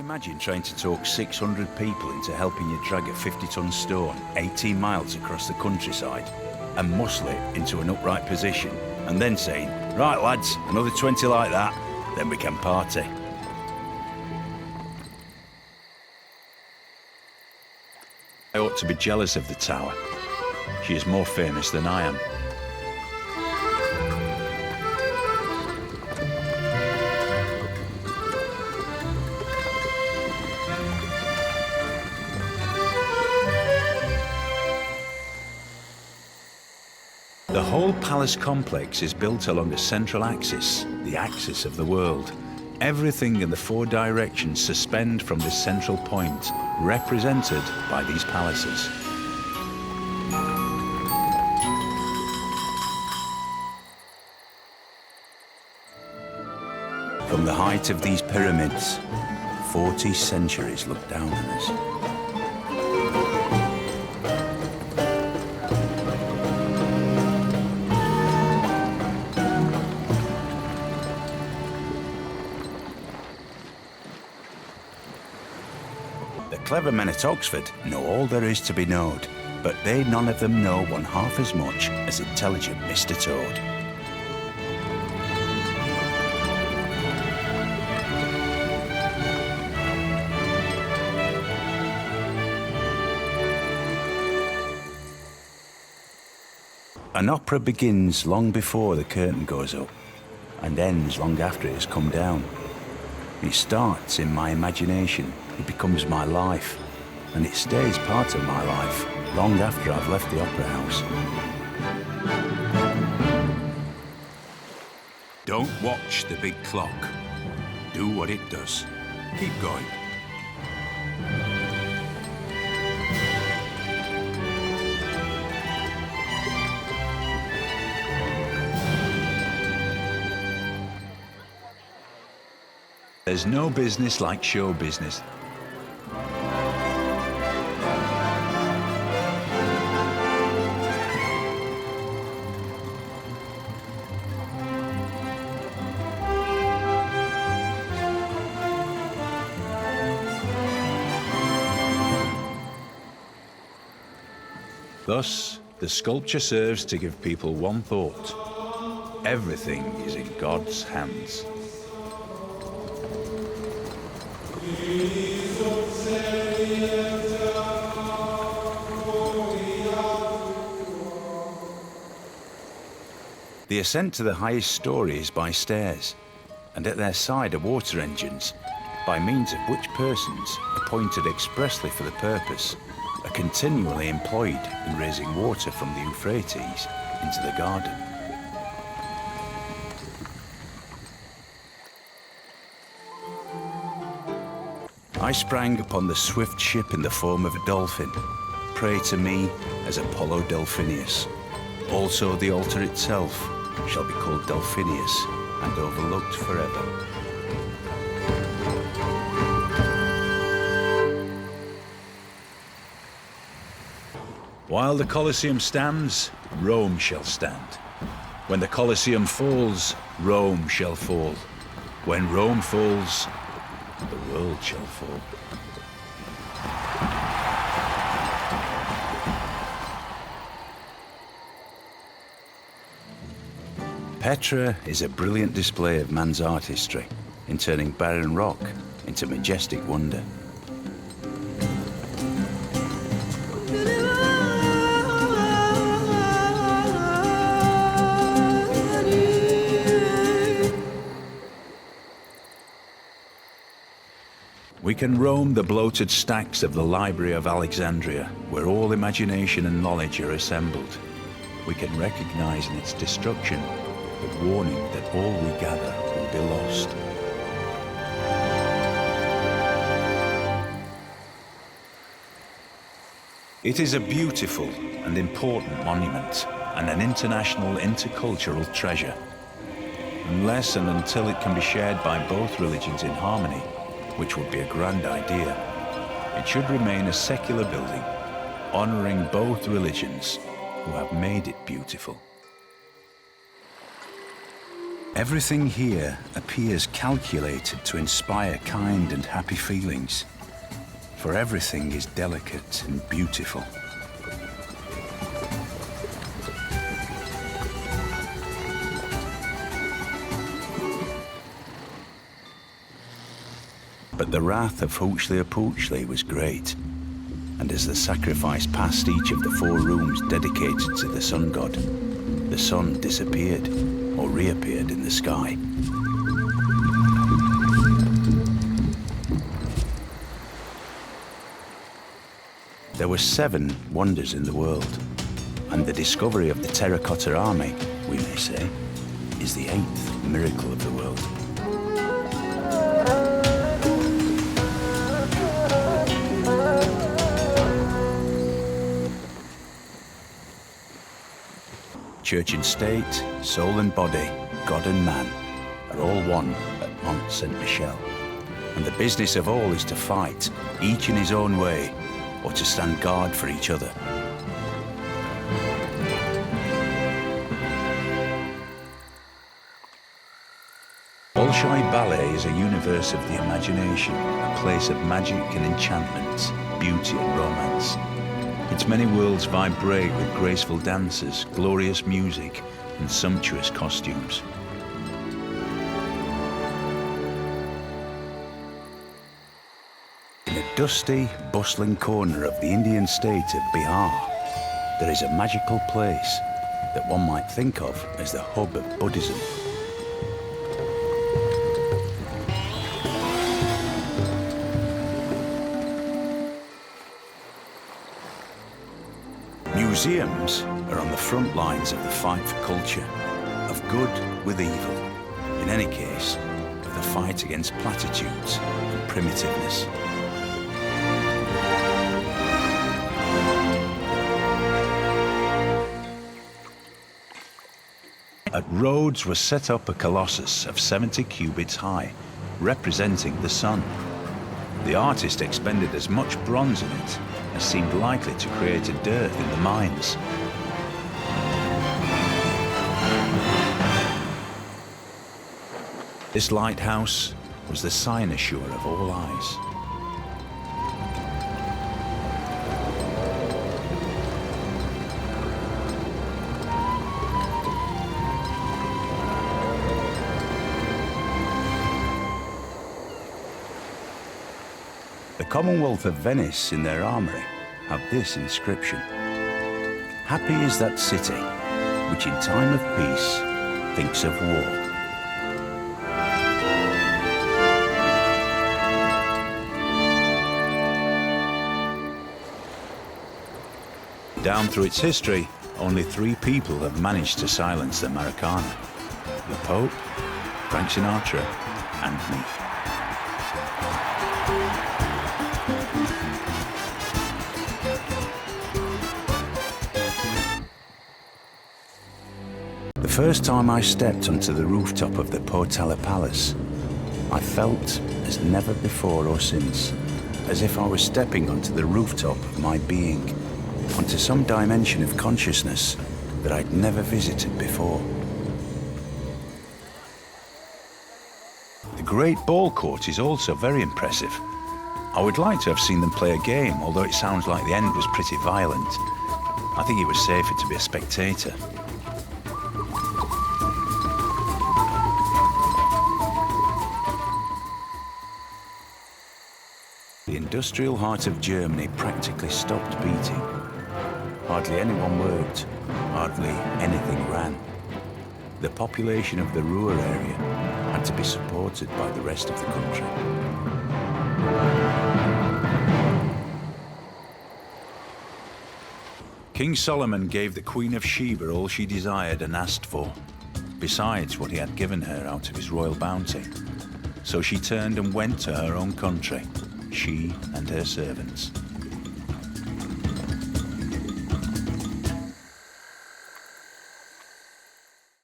imagine trying to talk 600 people into helping you drag a 50-ton stone 18 miles across the countryside and muscle it into an upright position and then saying, "Right lads, another 20 like that, then we can party." I ought to be jealous of the tower. She is more famous than I am. The whole palace complex is built along a central axis, the axis of the world. Everything in the four directions suspend from this central point, represented by these palaces. From the height of these pyramids, 40 centuries look down on us. The clever men at Oxford know all there is to be known, but they none of them know one half as much as intelligent Mr. Toad. An opera begins long before the curtain goes up and ends long after it has come down. It starts in my imagination, it becomes my life, and it stays part of my life long after I've left the opera house. Don't watch the big clock. Do what it does. Keep going. There's no business like show business. Thus, the sculpture serves to give people one thought. Everything is in God's hands. The ascent to the highest story is by stairs, and at their side are water engines, by means of which persons, appointed expressly for the purpose, are continually employed in raising water from the Euphrates into the garden. I sprang upon the swift ship in the form of a dolphin. Pray to me as Apollo Delphinius. Also the altar itself shall be called Delphinius and overlooked forever. While the Colosseum stands, Rome shall stand. When the Colosseum falls, Rome shall fall. When Rome falls, the world shall fall. Petra is a brilliant display of man's artistry in turning barren rock into majestic wonder. We can roam the bloated stacks of the Library of Alexandria, where all imagination and knowledge are assembled. We can recognize in its destruction the warning that all we gather will be lost. It is a beautiful and important monument and an international intercultural treasure. Unless and until it can be shared by both religions in harmony, which would be a grand idea, it should remain a secular building, honoring both religions who have made it beautiful. Everything here appears calculated to inspire kind and happy feelings, for everything is delicate and beautiful. But the wrath of Huxley was great, and as the sacrifice passed each of the 4 rooms dedicated to the sun god, the sun disappeared or reappeared in the sky. There were 7 wonders in the world, and the discovery of the terracotta army, we may say, is the 8th miracle of the world. Church and state, soul and body, God and man are all one at Mont Saint-Michel. And the business of all is to fight, each in his own way, or to stand guard for each other. Bolshoi Ballet is a universe of the imagination, a place of magic and enchantment, beauty and romance. Its many worlds vibrate with graceful dances, glorious music, and sumptuous costumes. In a dusty, bustling corner of the Indian state of Bihar, there is a magical place that one might think of as the hub of Buddhism. Museums are on the front lines of the fight for culture, of good with evil, in any case, of the fight against platitudes and primitiveness. At Rhodes was set up a colossus of 70 cubits high, representing the sun. The artist expended as much bronze in it as seemed likely to create a dearth in the mines. This lighthouse was the cynosure of all eyes. The Commonwealth of Venice in their armoury have this inscription: "Happy is that city which in time of peace thinks of war." Down through its history, only 3 people have managed to silence the Maracana: the Pope, Frank Sinatra, and me. The first time I stepped onto the rooftop of the Portella Palace, I felt, as never before or since, as if I was stepping onto the rooftop of my being, onto some dimension of consciousness that I'd never visited before. The Great Ball Court is also very impressive. I would like to have seen them play a game, although it sounds like the end was pretty violent. I think it was safer to be a spectator. The industrial heart of Germany practically stopped beating. Hardly anyone worked, hardly anything ran. The population of the Ruhr area had to be supported by the rest of the country. King Solomon gave the Queen of Sheba all she desired and asked for, besides what he had given her out of his royal bounty. So she turned and went to her own country, she and her servants.